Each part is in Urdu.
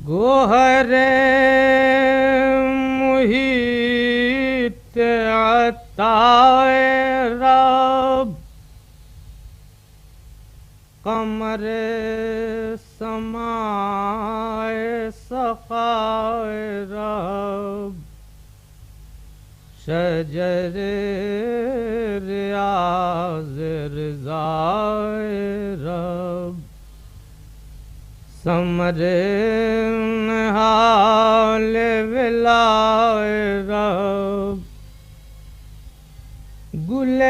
گوہر محیط عطائے رب، قمر سمائے سخائے رب، شجر ریاض رضائے رب، ثمر نہال ولائے رب، گل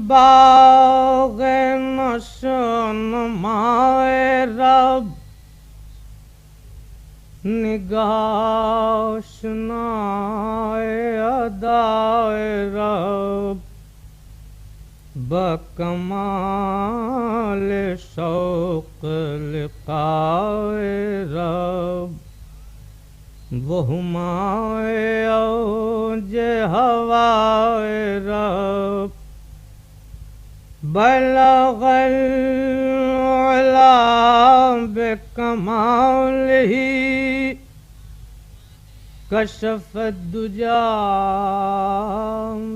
باغ نشو نمائے رب، نگاہ آشنائے ادائے رب، بکمال شوق لقائے رب، وہ ہمائے اوج ہوائے رب، بلغ العلا بکمالہ، کشف الدجا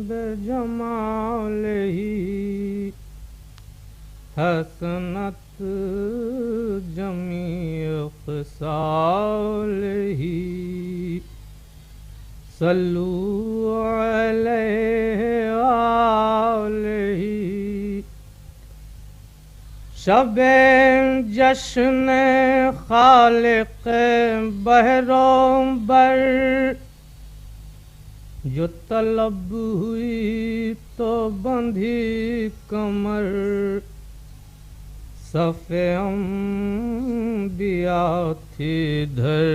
بجمالہ، حسنت جمیع خصالہ، صلو علیہ وآلہ۔ شب جشن خالق بحر و بر، جو طلب ہوئی تو بندھی کمر، صف انبیاء تھی ادھر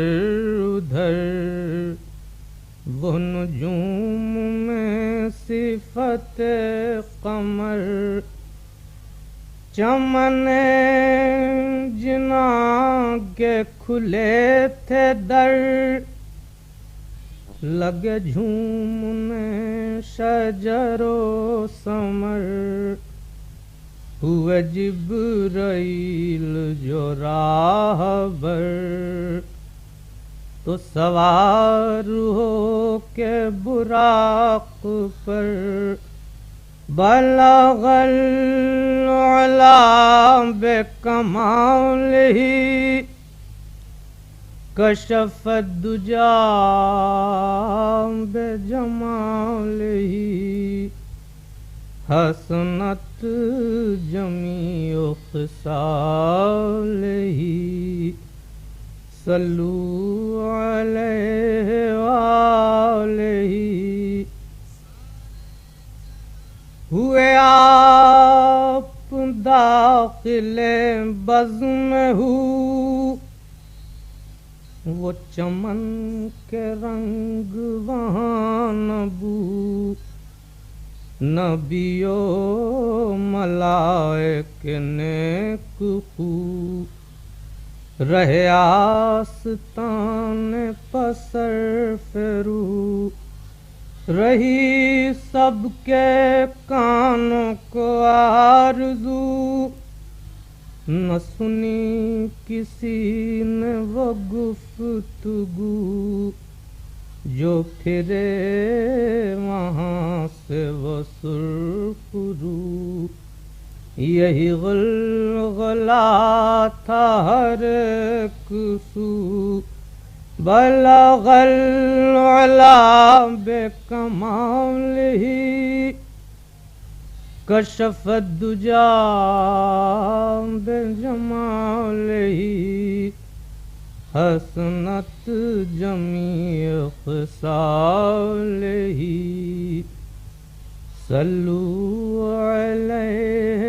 ادھر، وہ نجوم میں صفت قمر، چمن جناں کے کھلے تھے در، لگے جھومنے شجر و ثمر، ہوئے جبرائیل جو راہ بر، تو سوار ہو کے براق پر، بلغ العلا بکمالہ، کشف الدجا بجمالہ، حسنت جمیع خصالہ، صلو علیہ وآلہ۔ ہوئے آپ داخل بزم ہو، وہ چمن کے رنگ وہاں نہ بو، نبی و ملائک نیک خو، رہے آستان پسر فرو، رہی سب کے کانوں کو آرزو، نہ سنی کسی نے وہ گفتگو، جو پھرے وہاں سے وہ سرخ رو، یہی غلغلہ تھا ہر ایک سو، بلغ العلا بکمالہ، کشف الدجا بجمالہ، حسنت جمیع خصالہ، صلو علیہ